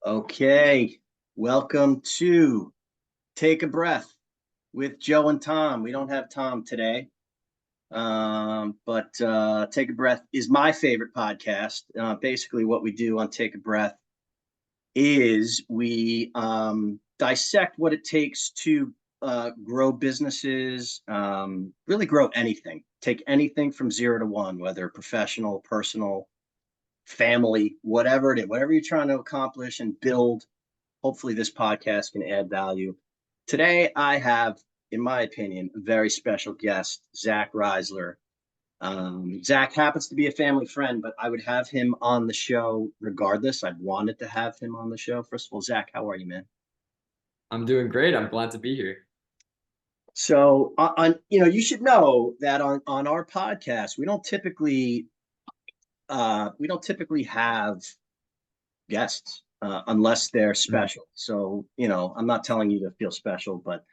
Okay, welcome to Take a Breath with Joe and Thom. We don't have Thom today, but Take a Breath is my favorite podcast. Basically, what we do on Take a Breath is we dissect what it takes to grow businesses, really grow anything, take anything from 0 to 1, whether professional, personal, family, whatever it is, whatever you're trying to accomplish and build. Hopefully this podcast can add value. Today, I have, in my opinion, a very special guest, Zach Reisler. Zach happens to be a family friend, but I would have him on the show regardless. I've wanted to have him on the show. First of all, Zach, how are you, man? I'm doing great. I'm glad to be here. So, you should know that on our podcast, we don't typically have guests unless they're Mhm. special. So, I'm not telling you to feel special, but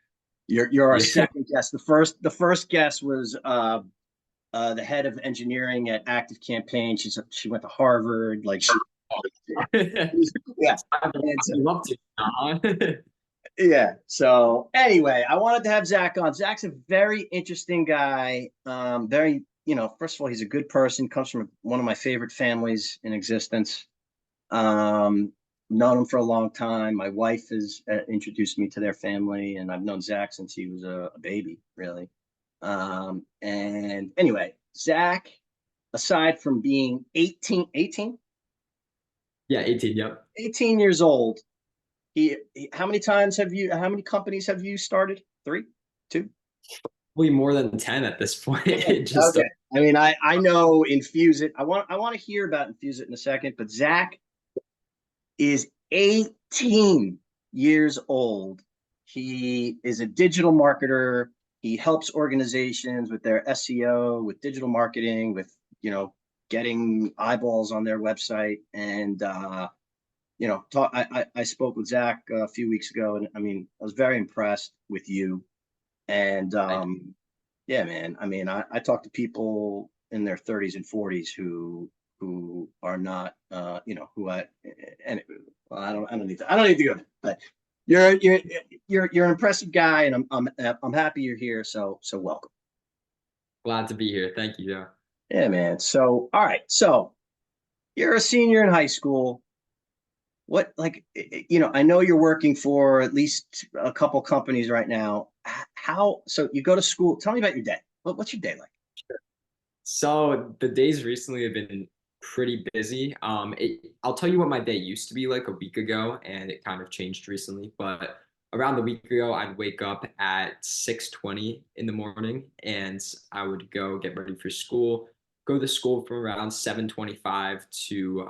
you're our Yeah. second guest. The first guest was the head of engineering at Active Campaign. She went to Harvard. Yeah. I And so, love to. yeah. So anyway, I wanted to have Zach on. Zach's a very interesting guy. First of all, he's a good person. Comes from one of my favorite families in existence. Um, Known him for a long time. My wife has introduced me to their family, and I've known Zach since he was a baby, really. And anyway, Zach, aside from being Yeah, 18. Yep. 18 years old, how many companies have you started? Three, two? Probably more than 10 at this point. It just Okay. I mean, I know Infuse It. I want to hear about Infuse It in a second, but Zach is 18 years old. He is a digital marketer. He helps organizations with their SEO, with digital marketing, with, getting eyeballs on their website. And, I spoke with Zach a few weeks ago, and I mean, I was very impressed with you. And, like yeah, man, I mean, I talk to people in their 30s and 40s who are not, who and well, I don't need to go there, but you're an impressive guy, and I'm happy you're here. So welcome. glad to be here. Thank you. Yeah. Yeah, man. So all right, so you're a senior in high school. What, I know you're working for at least a couple companies right now. How, so you go to school? Tell me about your day. What's your day like? So the days recently have been pretty busy. I'll tell you what my day used to be like a week ago, and it kind of changed recently. But around a week ago, I'd wake up at 6:20 in the morning, and I would go get ready for school. Go to school from around 7:25 to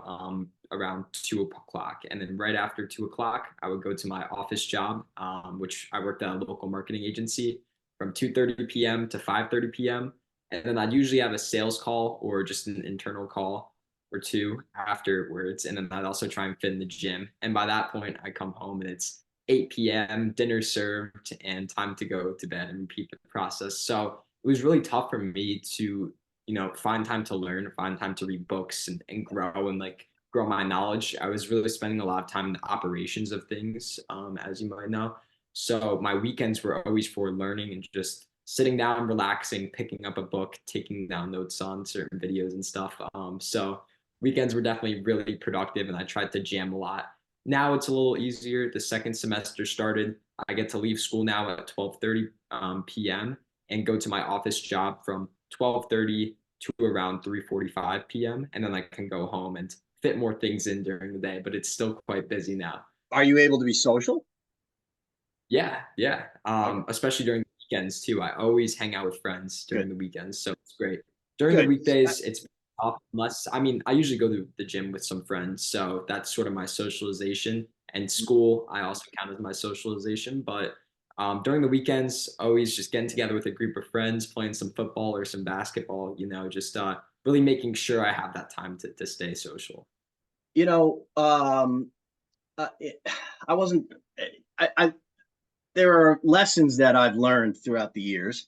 around 2 o'clock, and then right after 2 o'clock, I would go to my office job, which I worked at a local marketing agency from 2:30 p.m. to 5:30 p.m. And then I'd usually have a sales call or just an internal call or two afterwards. And then I'd also try and fit in the gym. And by that point, I come home and it's 8 p.m., dinner served, and time to go to bed and repeat the process. So it was really tough for me to, find time to learn, find time to read books and grow and grow my knowledge. I was really spending a lot of time in the operations of things, as you might know. So my weekends were always for learning and just sitting down, relaxing, picking up a book, taking down notes on certain videos and stuff. So weekends were definitely really productive, and I tried to jam a lot. Now it's a little easier. The second semester started. I get to leave school now at 12:30 p.m. and go to my office job from 12:30 to around 3:45 p.m. And then I can go home and fit more things in during the day, but it's still quite busy now. Are you able to be social? Yeah, yeah. Okay, Especially during the weekends too. I always hang out with friends good, during the weekends, so it's great. During the good. weekdays, it's tough unless I mean, I usually go to the gym with some friends, so that's sort of my socialization. And school, I also count as my socialization. But during the weekends, always just getting together with a group of friends, playing some football or some basketball. Just really making sure I have that time to stay social. You know, uh, it, I wasn't. I There are lessons that I've learned throughout the years,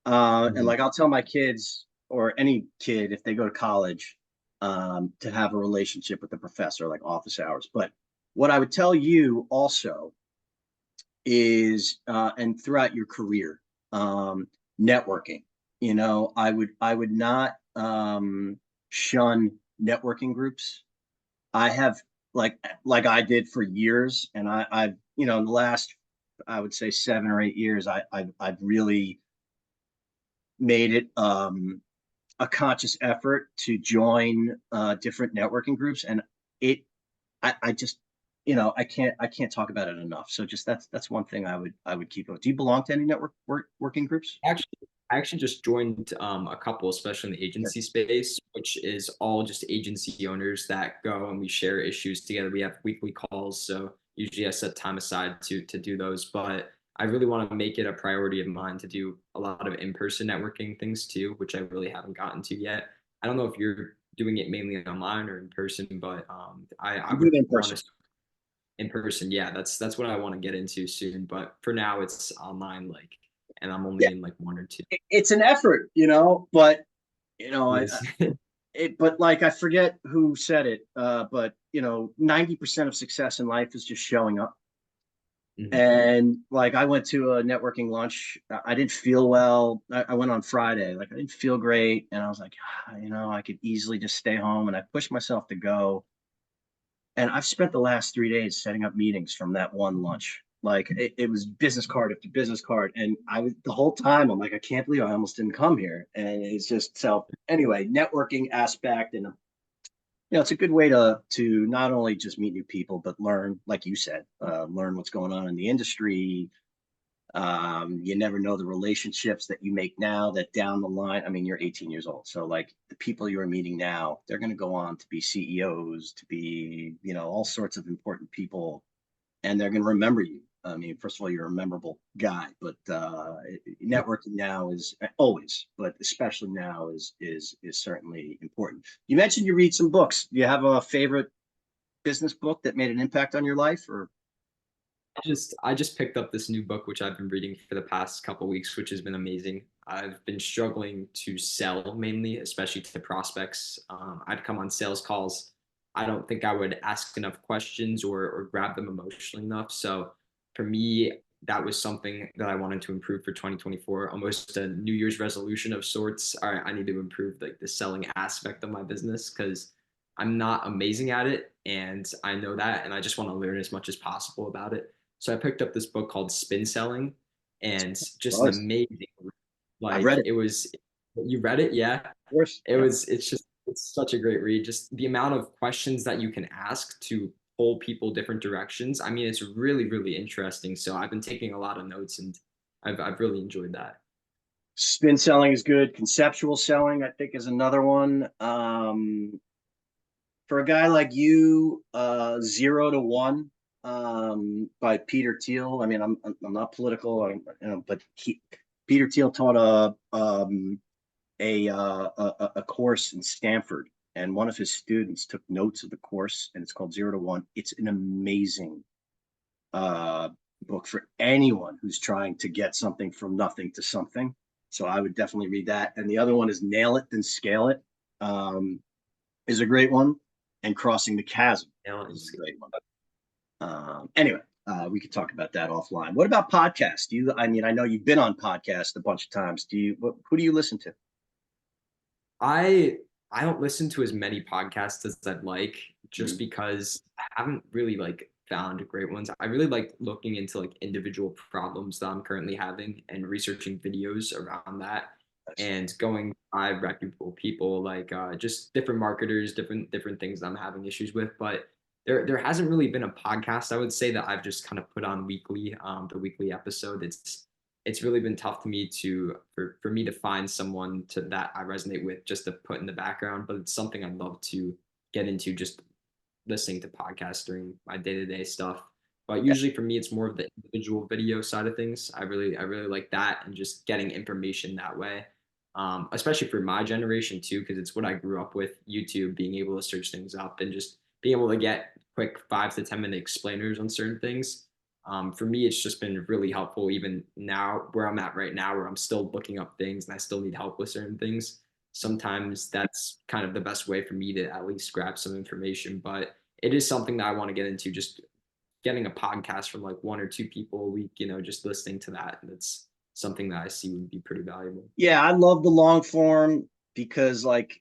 and Mhm. like I'll tell my kids or any kid if they go to college, to have a relationship with the professor, like office hours. But What I would tell you also is, and throughout your career, networking. I would not shun networking groups. I have like I did for years, and I've in the last, I would say, 7 or 8 years, I've really made it a conscious effort to join different networking groups, and it I just I can't talk about it enough. So just that's one thing I would keep up. Do you belong to any working groups? Actually, I actually just joined a couple, especially in the Sure. agency space, which is all just agency owners that go and we share issues together. We have weekly calls, so usually I set time aside to do those. But I really want to make it a priority of mine to do a lot of in-person networking things too, which I really haven't gotten to yet. I don't know if you're doing it mainly online or in person, but I You do would it in want person. to in person. Yeah, that's what I want to get into soon. But for now, it's online, and I'm Yeah, only in like one or two. it's an effort, but It I is. but like I forget who said it, but 90% of success in life is just showing up. Mhm. And like I went to a networking lunch. I didn't feel well. I went on Friday. Like I didn't feel great, and I was like, I could easily just stay home. And I pushed myself to go. And I've spent the last 3 days setting up meetings from that one lunch. Like it was business card after business card, and I was the whole time. I'm like, I can't believe I almost didn't come here. And it's just so anyway, networking aspect, and it's a good way to not only just meet new people, but learn, like you said, learn what's going on in the industry. You never know the relationships that you make now that down the line. I mean, you're 18 years old, so like the people you are meeting now, they're going to go on to be CEOs, to be all sorts of important people, and they're going to remember you. I mean, first of all, you're a memorable guy, but networking now is always, but especially now is certainly important. You mentioned you read some books. Do you have a favorite business book that made an impact on your life, or I just picked up this new book which I've been reading for the past couple weeks, which has been amazing. I've been struggling to sell mainly, especially to prospects. I'd come on sales calls. I don't think I would ask enough questions or grab them emotionally enough. So for me, that was something that I wanted to improve for 2024, almost a New Year's resolution of sorts. All right, I need to improve like the selling aspect of my business because I'm not amazing at it, and I know that, and I just want to learn as much as possible about it. So I picked up this book called Spin Selling, and just an well, amazing, I've read it, it was. You read it, yeah? of course. It Yeah. was. It's such a great read. Just the amount of questions that you can ask to pull people different directions. I mean, it's really really interesting. So I've been taking a lot of notes, and I've really enjoyed that. Spin selling is good. Conceptual selling, I think, is another one. For a guy like you, Zero to One, by Peter Thiel. I mean, I'm not political, but Peter Thiel taught a course in Stanford, and one of his students took notes of the course, and it's called Zero to One. It's an amazing uh, book for anyone who's trying to get something from nothing to something. So I would definitely read that. And the other one is Nail It, Then Scale It, is a great one. And Crossing the Chasm Yeah, is a great one. Anyway, we could talk about that offline. What about podcasts? I mean, I know you've been on podcasts a bunch of times. Who do you listen to? I I don't listen to as many podcasts as I'd like just Mhm. because I haven't really found great ones. I really like looking into individual problems that I'm currently having and researching videos around that and going by reputable people just different marketers, different things that I'm having issues with. But there hasn't really been a podcast I would say that I've just kind of put on weekly, the weekly episode. It's really been tough to me for me to find someone to that I resonate with just to put in the background, but it's something I'd love to get into just listening to podcasts during my day-to-day stuff. But Yeah. usually for me it's more of the individual video side of things. I really like that and just getting information that way. Especially for my generation too, because it's what I grew up with, YouTube, being able to search things up and just being able to get quick 5 to 10 minute explainers on certain things. For me, it's just been really helpful, even now where I'm at right now, where I'm still looking up things and I still need help with certain things. Sometimes that's kind of the best way for me to at least grab some information. But it is something that I want to get into. Just getting a podcast from like one or two people a week, just listening to that. That's something that I see would be pretty valuable. Yeah, I love the long form because, like,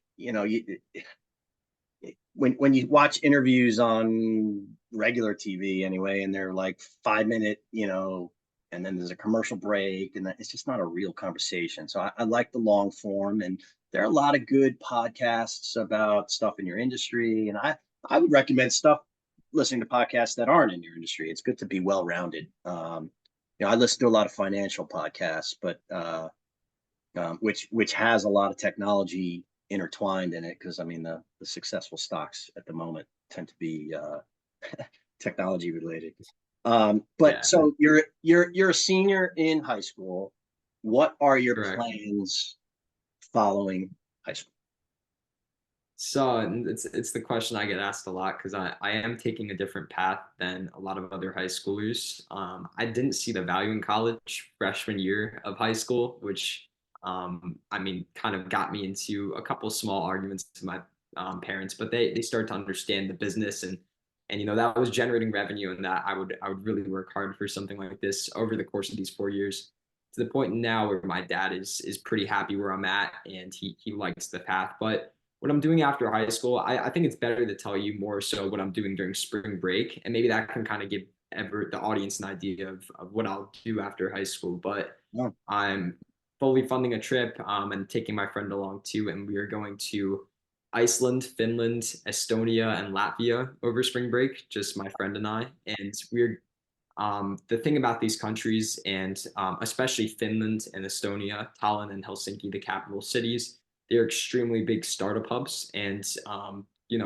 when you watch interviews on regular TV anyway, and they're like 5 minute, and then there's a commercial break, and it's just not a real conversation. So I like the long form, and there are a lot of good podcasts about stuff in your industry, and I would recommend stuff listening to podcasts that aren't in your industry. It's good to be well rounded. I listen to a lot of financial podcasts, but which has a lot of technology intertwined in it, because I mean the successful stocks at the moment tend to be technology related. But Yeah, so you're a senior in high school. What are your correct. plans following high school? So it's the question I get asked a lot because I am taking a different path than a lot of other high schoolers. I didn't see the value in college freshman year of high school, which I mean kind of got me into a couple small arguments to my parents, but they start to understand the business and that was generating revenue and that I would really work hard for something like this over the course of these 4 years to the point now where my dad is pretty happy where I'm at and he likes the path, but what I'm doing after high school, I think it's better to tell you more so what I'm doing during spring break. And maybe that can kind of give the audience an idea of what I'll do after high school. But No. I'm fully funding a trip and taking my friend along too. And we are going to Iceland, Finland, Estonia, and Latvia over spring break, just my friend and I. And we're the thing about these countries, and especially Finland and Estonia, Tallinn and Helsinki, the capital cities, they're extremely big startup hubs. And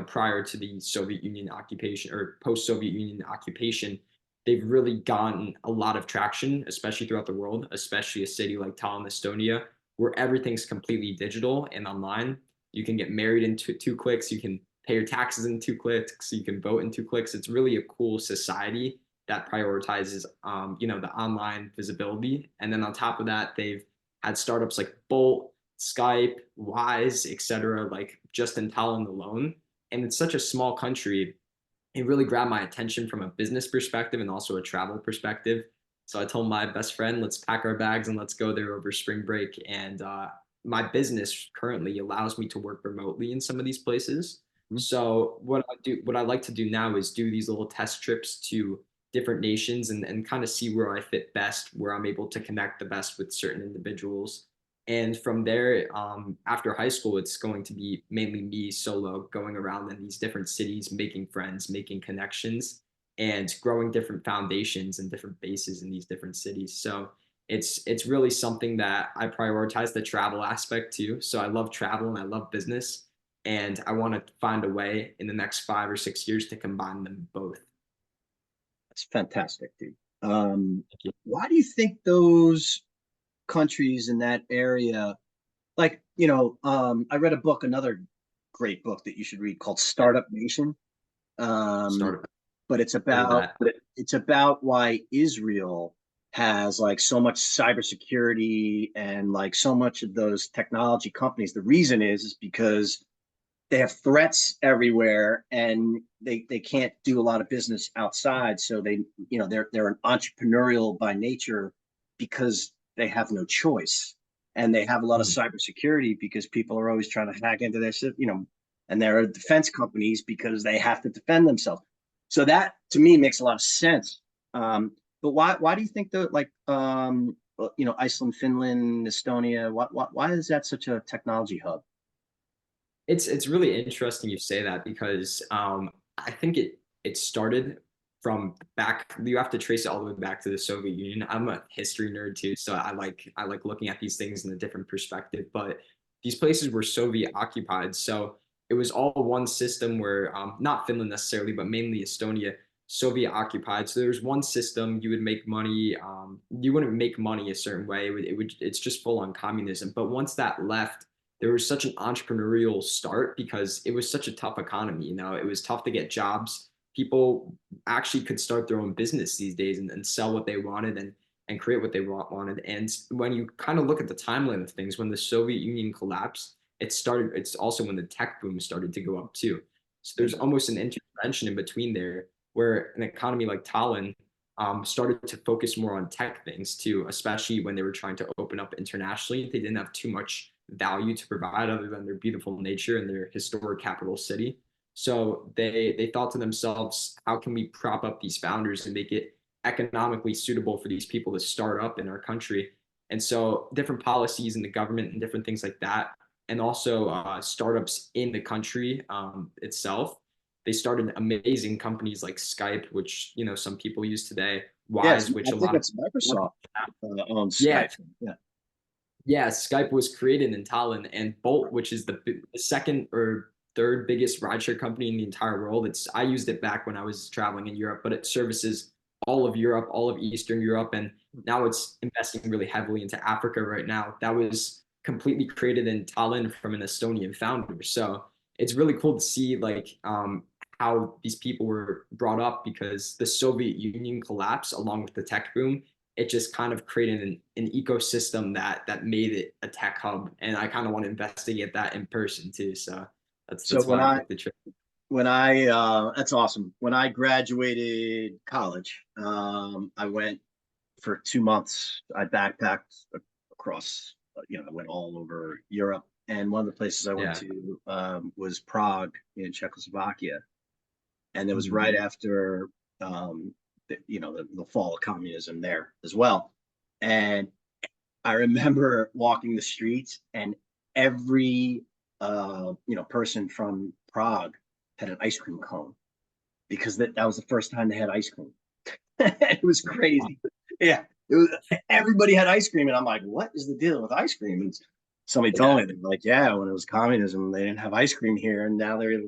prior to the Soviet Union occupation or post-Soviet Union occupation, they've really gotten a lot of traction, especially throughout the world, especially a city like Tallinn, Estonia, where everything's completely digital and online. You can get married in two clicks. You can pay your taxes in 2 clicks. You can vote in 2 clicks. It's really a cool society that prioritizes the online visibility. And then on top of that, they've had startups like Bolt, Skype, Wise, etc., like just in Tallinn alone. And it's such a small country. It really grabbed my attention from a business perspective and also a travel perspective. So I told my best friend, let's pack our bags and let's go there over spring break. And my business currently allows me to work remotely in some of these places. So what I like to do now is do these little test trips to different nations and kind of see where I fit best, where I'm able to connect the best with certain individuals. And from there, after high school, it's going to be mainly me solo going around in these different cities, making friends, making connections, and growing different foundations and different bases in these different cities. So it's really something that I prioritize the travel aspect too. So I love travel and I love business, and I want to find a way in the next 5 or 6 years to combine them both. That's fantastic, dude. Why do you think those countries in that area, like, I read a book, another great book that you should read, called Yeah, Startup Nation. Um, start but it's heard of about that. it's about why Israel has like so much cybersecurity and like so much of those technology companies. The reason is because they have threats everywhere, and they can't do a lot of business outside. So they're an entrepreneurial by nature because they have no choice, and they have a lot of Mhm. cybersecurity because people are always trying to hack into their and there are defense companies because they have to defend themselves. So that to me makes a lot of sense. But why do you think that, like, Iceland, Finland, Estonia, why is that such a technology hub? It's really interesting you say that because I think it started from back. You have to trace it all the way back to the Soviet Union. I'm a history nerd too, so I like looking at these things in a different perspective. But these places were Soviet occupied, so it was all one system where not Finland necessarily, but mainly Estonia, Soviet occupied. So there was one system. You would make money. You wouldn't make money a certain way. It's just full on communism. But once that left, there was such an entrepreneurial start because it was such a tough economy. It was tough to get jobs. People actually could start their own business these days and sell what they wanted and create what they wanted. And when you kind of look at the timeline of things, when the Soviet Union collapsed, it's also when the tech boom started to go up too. So there's almost an intervention in between there where an economy like Tallinn started to focus more on tech things too, especially when they were trying to open up internationally. They didn't have too much value to provide other than their beautiful nature and their historic capital city. So they thought to themselves, how can we prop up these founders and make it economically suitable for these people to start up in our country? And so different policies in the government and different things like that, and also startups in the country itself. They started amazing companies like Skype, which some people use today. Yes, Wise, which I a think lot of it's Microsoft owns yeah, Skype. Yeah. yeah, Skype was created in Tallinn, and Bolt, which is the second or third biggest rideshare company in the entire world. I used it back when I was traveling in Europe, but it services all of Europe, all of Eastern Europe, and now it's investing really heavily into Africa right now. That was completely created in Tallinn from an Estonian founder. So it's really cool to see how these people were brought up because the Soviet Union collapsed along with the tech boom. It just kind of created an ecosystem that made it a tech hub, and I kind of want to investigate that in person too. So So that's why I booked the trip. when I that's awesome. When I graduated college, I went for 2 months. I backpacked across, I went all over Europe. And one of the places I went Yeah. to was Prague in Czechoslovakia. And it was Mhm. right after, the fall of communism there as well. And I remember walking the streets, and every, person from Prague had an ice cream cone because that was the first time they had ice cream. It was crazy. Yeah, it was, everybody had ice cream, and I'm like, what is the deal with ice cream? And somebody told Yeah. me, they're like, yeah, when it was communism, they didn't have ice cream here, and now they're.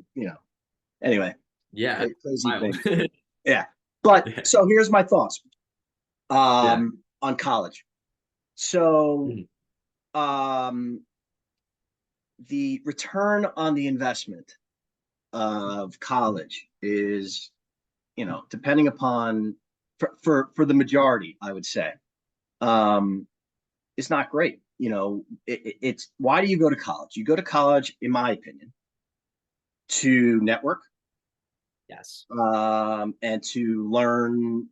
Anyway, Yeah. crazy Wild. things. Yeah, but Yeah. so here's my thoughts Yeah. on college. So Mhm. um, the return on the investment of college is, depending upon for the majority, I would say, um, it's not great. It's why do you go to college? You go to college, in my opinion, to network, Yes. and to learn,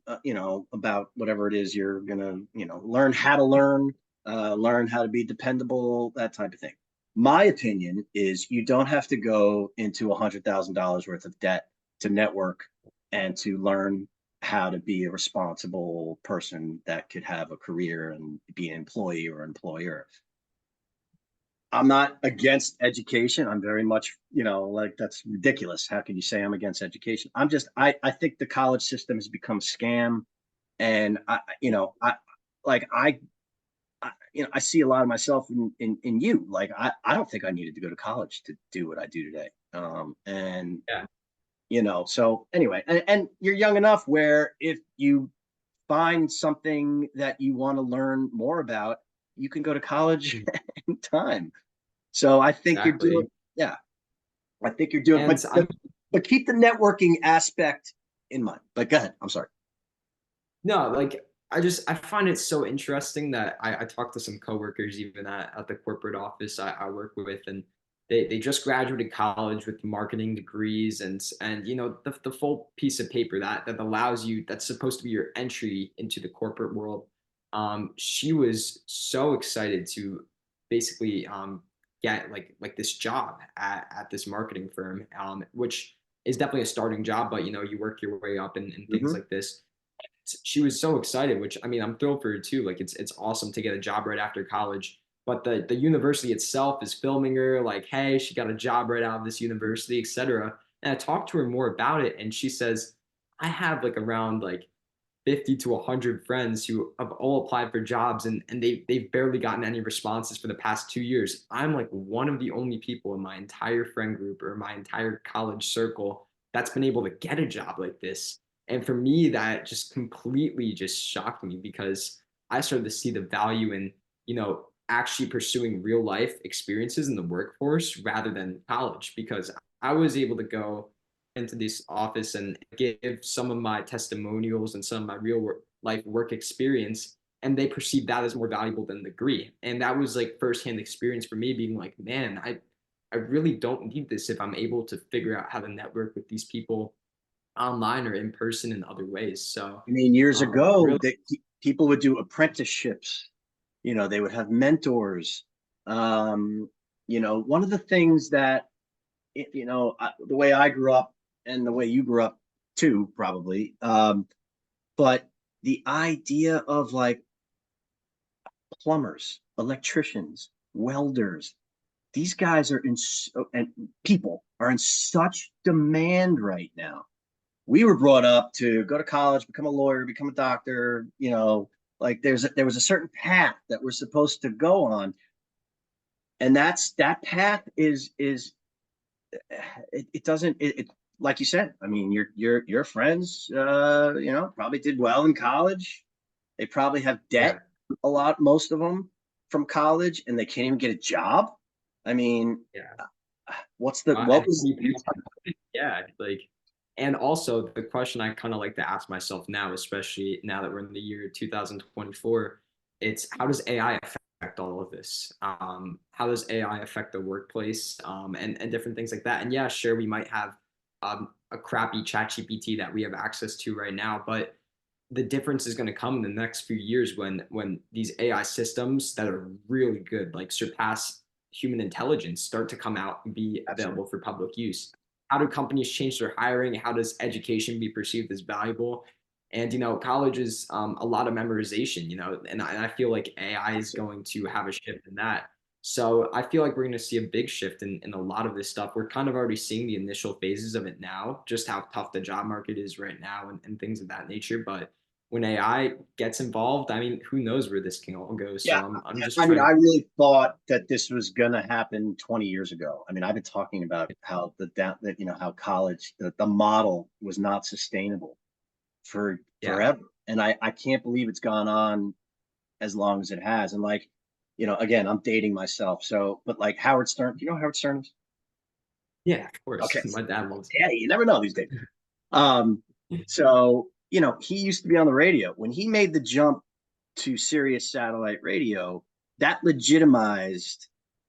about whatever it is you're gonna, learn how to learn how to be dependable, that type of thing. My opinion is you don't have to go into $100,000 worth of debt to network and to learn how to be a responsible person that could have a career and be an employee or employer. I'm not against education. I'm very much, like that's ridiculous. How can you say I'm against education? I think the college system has become a scam. And I see a lot of myself in you. Like, I don't think I needed to go to college to do what I do today. And, Yeah. so anyway, and you're young enough where if you find something that you want to learn more about, you can go to college Mhm. anytime. So I think you're doing, Exactly. yeah, I think you're doing, And but I'm but keep the networking aspect in mind. But go ahead. I'm sorry. No, like I find it so interesting that I talk to some coworkers even at the corporate office I work with, and they just graduated college with marketing degrees and the full piece of paper that allows you, that's supposed to be your entry into the corporate world. She was so excited to basically get this job at this marketing firm, which is definitely a starting job, but you work your way up and things Mm-hmm. like this. She was so excited, which I mean, I'm thrilled for her too. Like it's awesome to get a job right after college. But the university itself is filming her like, hey, she got a job right out of this university, etc. And I talked to her more about it, and she says, I have like around 50 to 100 friends who have all applied for jobs and they've barely gotten any responses for the past 2 years. I'm like one of the only people in my entire friend group or my entire college circle that's been able to get a job like this. And for me, that just completely just shocked me because I started to see the value in, actually pursuing real life experiences in the workforce rather than college because I was able to go into this office and give some of my testimonials and some of my real life work experience, and they perceive that as more valuable than the degree. And that was like firsthand experience for me, being like, man, I really don't need this if I'm able to figure out how to network with these people online or in person in other ways. So, I mean, years ago, really, that people would do apprenticeships. They would have mentors. Um, one of the things that the way I grew up and the way you grew up too, probably. But the idea of like plumbers, electricians, welders, these guys are and people are in such demand right now. We were brought up to go to college, become a lawyer, become a doctor. Like there was a certain path that we're supposed to go on, and that path is it doesn't it like you said. I mean, your friends, probably did well in college. They probably have debt, yeah, most of them from college, and they can't even get a job. I mean, yeah. what And was, yeah, like, and also the question I kind of like to ask myself now, especially now that we're in the year 2024, it's how does AI affect all of this? How does AI affect the workplace, and different things like that? And yeah, sure, we might have a crappy chat GPT that we have access to right now, but the difference is going to come in the next few years when these AI systems that are really good, like surpass human intelligence, start to come out and be absolutely. available for public use. How do companies change their hiring? How does education be perceived as valuable? And college is a lot of memorization, and I feel like AI is Absolutely. going to have a shift in that. So I feel like we're going to see a big shift in a lot of this stuff. We're kind of already seeing the initial phases of it now, just how tough the job market is right now and things of that nature. But when AI gets involved, I mean, who knows where this can all go? So Yeah. I'm just I mean, trying to, I really thought that this was going to happen 20 years ago. I mean, I've been talking about how how college, the model was not sustainable for yeah, forever. And I can't believe it's gone on as long as it has. And like, again, I'm dating myself. So, but like Howard Stern, do you know who Howard Stern is? yeah, of course. Okay. My dad loves Yeah, you never know these days. Um, it. so, he used to be on the radio. When he made the jump to Sirius satellite radio, that legitimized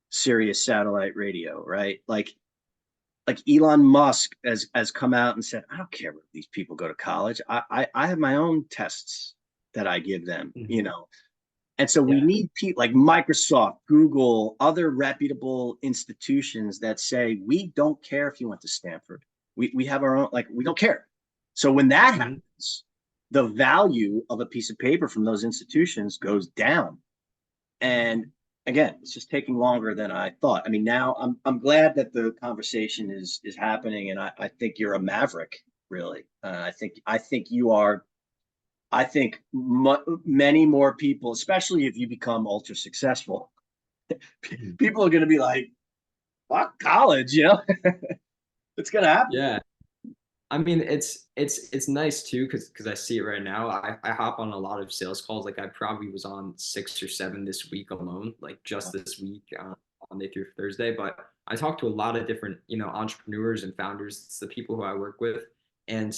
Sirius satellite radio, right? Like Elon Musk has come out and said, I don't care what these people go to college. I have my own tests that I give them, Mhm. And so we Yeah. need people like Microsoft, Google, other reputable institutions that say, we don't care if you went to Stanford. We have our own, like, we don't care. So when that Mhm. happens, the value of a piece of paper from those institutions goes down. And again, it's just taking longer than I thought. I mean, now I'm glad that the conversation is happening, and I think you're a maverick, really. I think you are. I think many more people, especially if you become ultra successful, Mhm. people are going to be like, "Fuck college," it's going to happen. Yeah. I mean, it's nice too because I see it right now. I hop on a lot of sales calls. Like I probably was on 6 or 7 this week alone, like just this week, Monday through Thursday. But I talk to a lot of different, entrepreneurs and founders. It's the people who I work with, and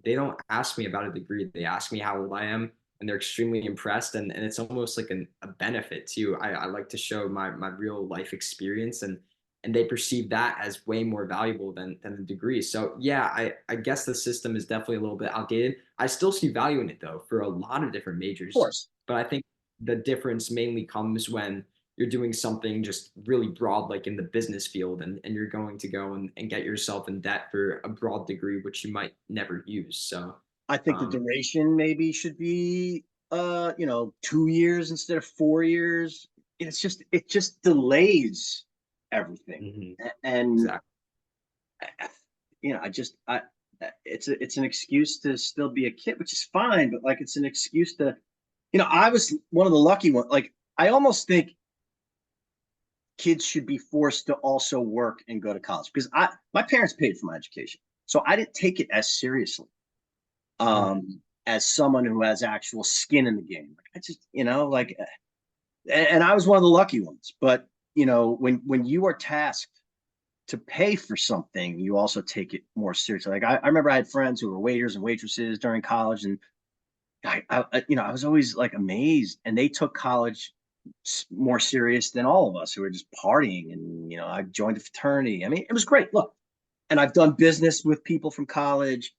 they don't ask me about a degree. They ask me how old I am, and they're extremely impressed. And it's almost like a benefit too. I like to show my real life experience and they perceive that as way more valuable than the degree. So yeah, I guess the system is definitely a little bit outdated. I still see value in it though for a lot of different Of majors, course, but I think the difference mainly comes when you're doing something just really broad, like in the business field, and you're going to go and get yourself in debt for a broad degree, which you might never use. So, I think the um, duration maybe should be 2 years instead of 4 years. It just delays everything. mhm, And exactly. I just I it's an excuse to still be a kid, which is fine, but like it's an excuse to, I was one of the lucky ones. Like I almost think kids should be forced to also work and go to college because my parents paid for my education. So I didn't take it as seriously Mhm, as someone who has actual skin in the game. Like I just, like, and I was one of the lucky ones. But when you are tasked to pay for something, you also take it more seriously. Like I remember I had friends who were waiters and waitresses during college, and I was always like amazed, and they took college more serious than all of us who were just partying and I joined a fraternity. I mean, it was great. Look, and I've done business with people from college.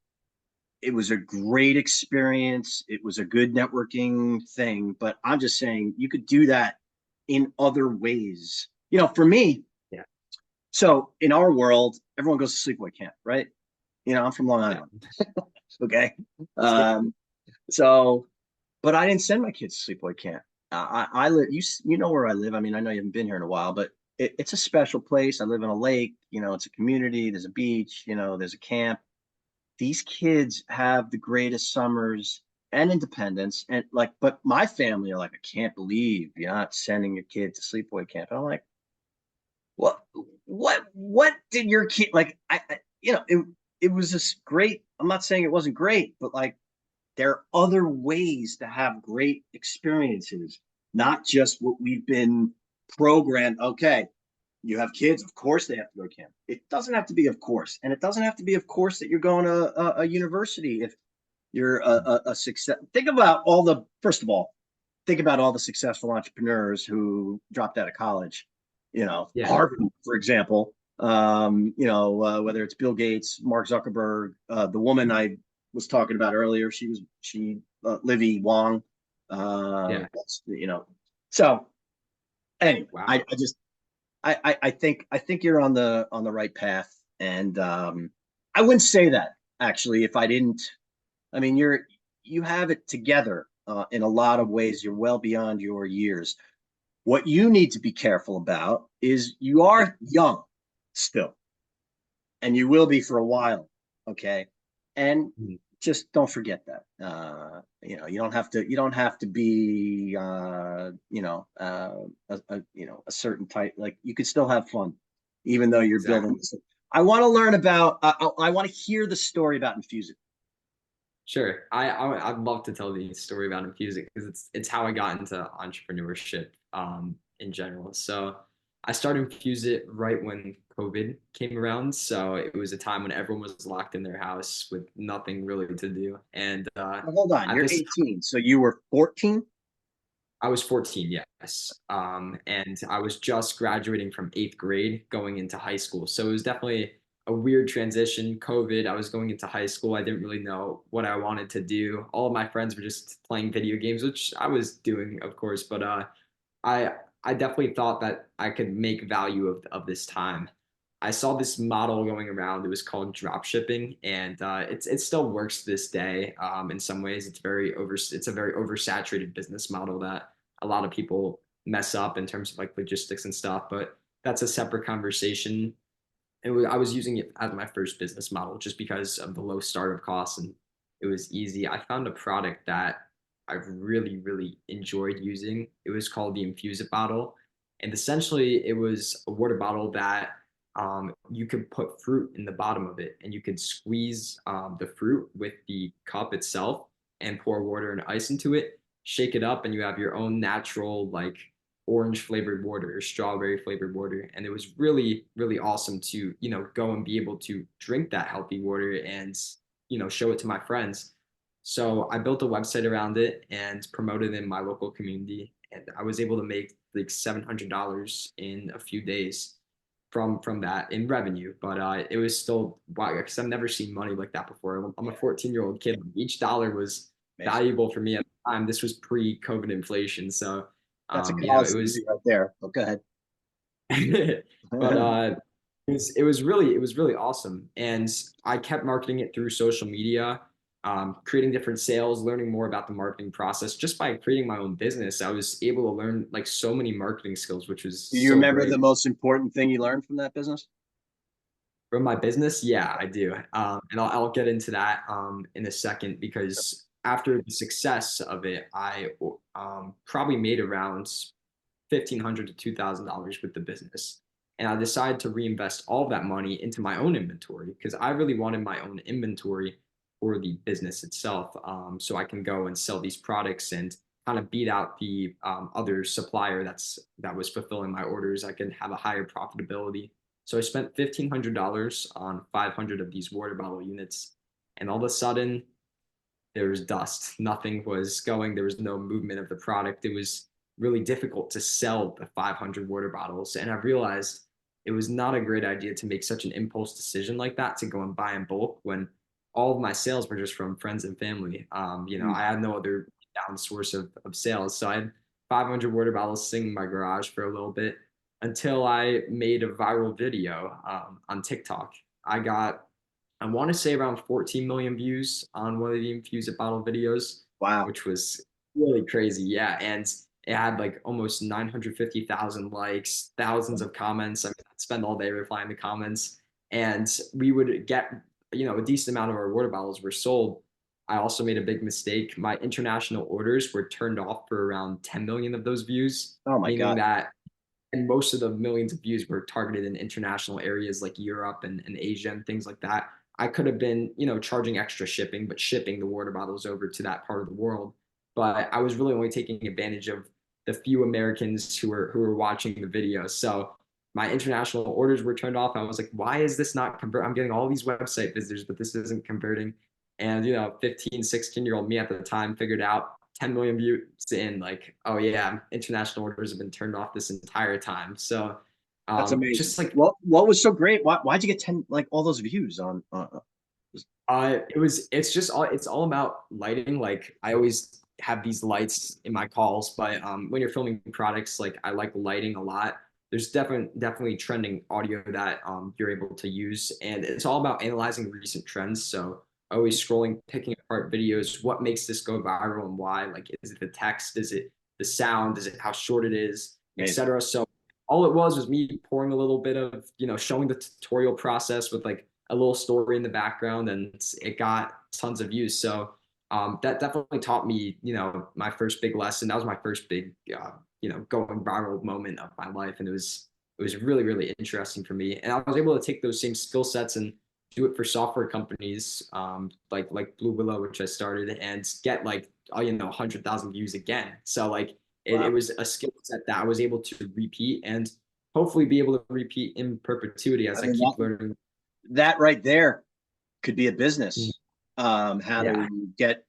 It was a great experience. It was a good networking thing, but I'm just saying you could do that in other ways. For me, Yeah. so in our world, everyone goes to sleepaway camp, right? I'm from Long Yeah. Island. Okay. Same. Um, so, but I didn't send my kids to sleepaway camp. I live, you know where I live. I mean, I know you haven't been here in a while, but it's a special place. I live in a lake, it's a community. There's a beach, there's a camp. These kids have the greatest summers and independence. And like, but my family are like, I can't believe you're not sending your kid to sleepaway camp. And I'm like, what, what did your kid like? It was just great. I'm not saying it wasn't great, but like, there are other ways to have great experiences, not just what we've been programmed. Okay, you have kids, of course they have to go to camp. It doesn't have to be, of course, and it doesn't have to be, of course, that you're going to a university if you're a success. Think about all the first of all, think about all the successful entrepreneurs who dropped out of college. Yeah. Harvard, for example. Whether it's Bill Gates, Mark Zuckerberg, the woman I was talking about earlier, she Livy Wong. Yeah. So anyway, Wow. I think you're on the right path, and I wouldn't say that actually if I didn't. I mean, you have it together in a lot of ways. You're well beyond your years. What you need to be careful about is you Yeah. are young still, and you will be for a while. Okay, and Mhm. just don't forget that. You don't have to be a certain type. Like you could still have fun, even though you're Exactly. building this. I want to learn about. I want to hear the story about Infuse It. Sure. I'd love to tell the story about Infuse because it's how I got into entrepreneurship in general. So I started Infuse right when COVID came around. So it was a time when everyone was locked in their house with nothing really to do. And Now, hold on, at you're this 18, so you were 14. I was 14, yes. And I was just graduating from eighth grade going into high school. So it was definitely a weird transition. COVID, I was going into high school. I didn't really know what I wanted to do. All of my friends were just playing video games, which I was doing, of course, but I I definitely thought that I could make value of this time. I saw this model going around. It was called drop shipping, and it still works to this day. In some ways, it's a very oversaturated business model that a lot of people mess up in terms of like logistics and stuff. But that's a separate conversation. I was using it as my first business model just because of the low startup costs and it was easy. I found a product that I've really, really enjoyed using. It was called the Infuse It bottle. And essentially, it was a water bottle that you could put fruit in the bottom of it and you could squeeze the fruit with the cup itself and pour water and ice into it, shake it up, and you have your own natural, like, orange flavored water or strawberry flavored water. And it was really, really awesome to, go and be able to drink that healthy water and, show it to my friends. So I built a website around it and promoted it in my local community. And I was able to make like $700 in a few days from that in revenue. But it was still wow, because I've never seen money like that before. I'm a 14-year-old kid. Each dollar was Amazing. valuable for me at the time. This was pre-COVID inflation. So That's a it college was degree right there. Oh, go ahead. but it was really awesome. And I kept marketing it through social media, creating different sales, learning more about the marketing process. Just by creating my own business, I was able to learn like so many marketing skills, which was Do you so remember the great. most important thing you learned from that business? From my business, yeah, I do. And I'll get into that in a second because after the success of it, I probably made around $1,500 to $2,000 with the business. And I decided to reinvest all of that money into my own inventory because I really wanted my own inventory for the business itself. So I can go and sell these products and kind of beat out the other supplier that was fulfilling my orders. I can have a higher profitability. So I spent $1,500 on 500 of these water bottle units. And all of a sudden, there was dust. Nothing was going. There was no movement of the product. It was really difficult to sell the 500 water bottles. And I realized it was not a great idea to make such an impulse decision like that to go and buy in bulk when all of my sales were just from friends and family. I had no other down source of sales. So I had 500 water bottles sitting in my garage for a little bit until I made a viral video on TikTok. I got, I want to say around 14 million views on one of the Infuse It bottle videos, Wow. which was really crazy. Yeah. And it had like almost 950,000 likes, thousands of comments. I mean, I'd spend all day replying to comments. And we would get, a decent amount of our water bottles were sold. I also made a big mistake. My international orders were turned off for around 10 million of those views, Oh my meaning God. that, and most of the millions of views were targeted in international areas like Europe and Asia and things like that. I could have been, charging extra shipping, but shipping the water bottles over to that part of the world. But I was really only taking advantage of the few Americans who were watching the video. So my international orders were turned off. I was like, why is this not convert? I'm getting all these website visitors, but this isn't converting. And 15, 16-year-old me at the time figured out 10 million views in, like, oh yeah, international orders have been turned off this entire time. So That's amazing. just like What was so great? Why'd you get 10, like all those views on it's all about lighting. Like I always have these lights in my calls, but when you're filming products, like I like lighting a lot. There's definitely trending audio that you're able to use, and it's all about analyzing recent trends. So always scrolling, picking apart videos. What makes this go viral and why? Like, is it the text? Is it the sound? Is it how short it is, amazing? etc. So all it was me pouring a little bit of, showing the tutorial process with like a little story in the background, and it got tons of views. So that definitely taught me, my first big lesson. That was my first big, going viral moment of my life, and it was really really interesting for me. And I was able to take those same skill sets and do it for software companies, like Blue Willow, which I started, and get like 100,000 views again. So like it Wow. was a skill set that I was able to repeat and hopefully be able to repeat in perpetuity I as I mean keep learning. that right there could be a Mm. business. How Yeah, to get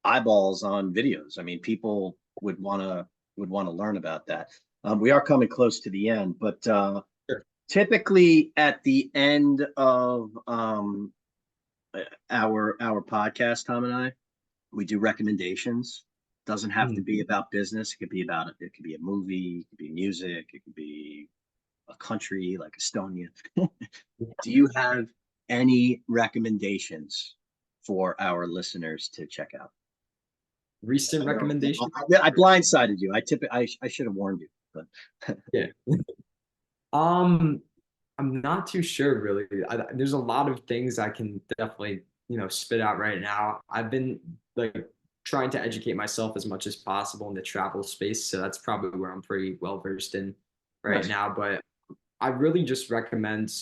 eyeballs on videos. I mean, people would want to learn about that. We are coming close to the end, but sure. typically at the end of our podcast, Tom and I, we do recommendations. Doesn't have to Mm. be about business. It could be about it. It could be a movie. It could be music. It could be a country like Estonia. Do you have any recommendations for our listeners to check out? Recent I know recommendation? I blindsided you. I should have warned you, but Yeah. Um, I'm not too sure really. There's a lot of things I can definitely, spit out right now. I've been like trying to educate myself as much as possible in the travel space, so that's probably where I'm pretty well versed in right nice. now. But I really just recommend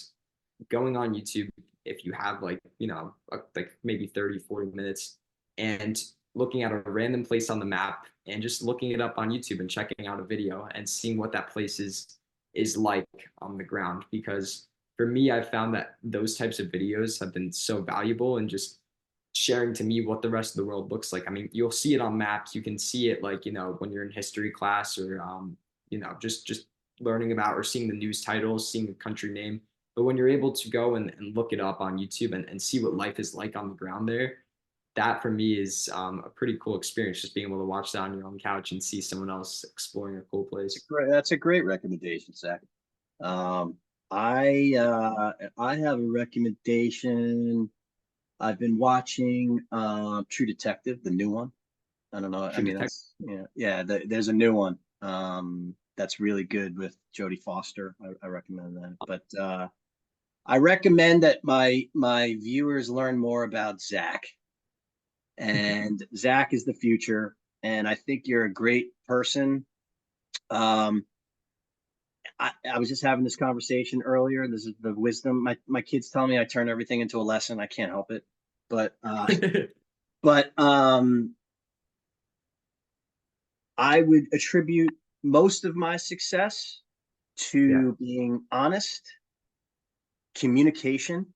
going on YouTube if you have like, like maybe 30, 40 minutes and looking at a random place on the map and just looking it up on YouTube and checking out a video and seeing what that place is like on the ground. Because for me, I've found that those types of videos have been so valuable and just sharing to me what the rest of the world looks like. I mean, you'll see it on maps. You can see it like, when you're in history class or just learning about or seeing the news titles, seeing the country name. But when you're able to go and look it up on YouTube and see what life is like on the ground there, that for me is a pretty cool experience. Just being able to watch that on your own couch and see someone else exploring a cool place. That's a great recommendation, Zach. Um, I have a recommendation. I've been watching True Detective, the new one. I don't know. I True mean, Detective. that's yeah. There's a new one that's really good with Jodie Foster. I recommend that. But I recommend that my viewers learn more about Zach. And Zach is the future. And I think you're a great person. Um, I was just having this conversation earlier. This is the wisdom. My kids tell me I turn everything into a lesson. I can't help it. But but I would attribute most of my success Yeah. to being honest, communication,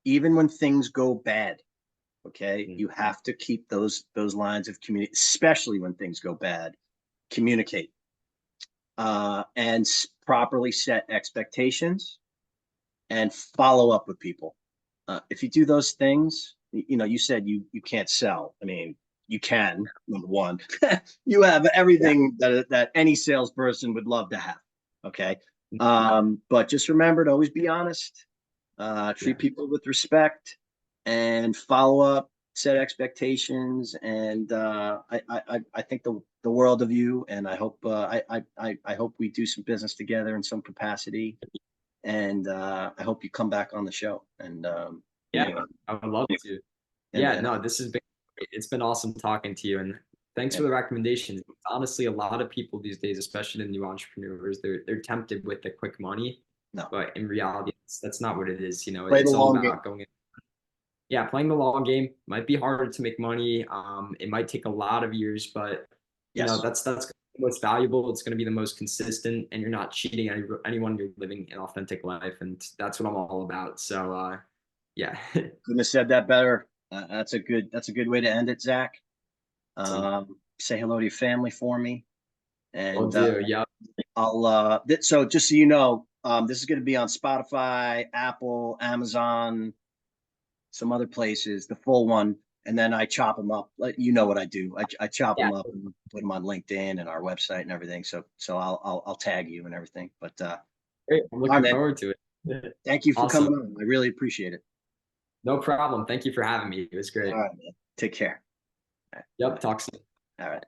even when things go bad. Okay, Mm. you have to keep those lines of community, especially when things go bad. Communicate and properly set expectations and follow up with people. If you do those things, you know, you said you can't sell. I mean, you can, number one. You have Yeah. everything that any salesperson would love to have. Okay. But just remember to always be honest, Yeah. treat people with respect, and follow up, set expectations. And I think the world of you, and I hope I hope we do some business together in some capacity. And I hope you come back on the show. And Yeah. anyway, I would love to. and Yeah, no, this has been it's been awesome talking to you, and thanks for and the recommendations. Honestly, a lot of people these days, especially the new entrepreneurs, they're tempted with the quick money, no, but in reality, that's not what it is. You know, play the it's all long game. about going in. Yeah, playing the long game might be harder to make money. It might take a lot of years, but you know, Yes, that's what's valuable. It's going to be the most consistent, and you're not cheating anyone. You're living an authentic life, and that's what I'm all about. So, yeah, couldn't have said that better. That's a good way to end it, Zach. awesome. Say hello to your family for me, Will and do. Yeah. I'll so just so you know, this is going to be on Spotify, Apple, Amazon, some other places, the full one, and then I chop them up. Like, you know what I do? I chop Yeah. them up and put them on LinkedIn and our website and everything. So I'll tag you and everything. But Great. I'm all right, looking man. forward to it. Thank you for Awesome. coming on. I really appreciate it. No problem. Thank you for having me. It was All great. right, man. Take care. All right, Yep. bye. Talk soon. All right.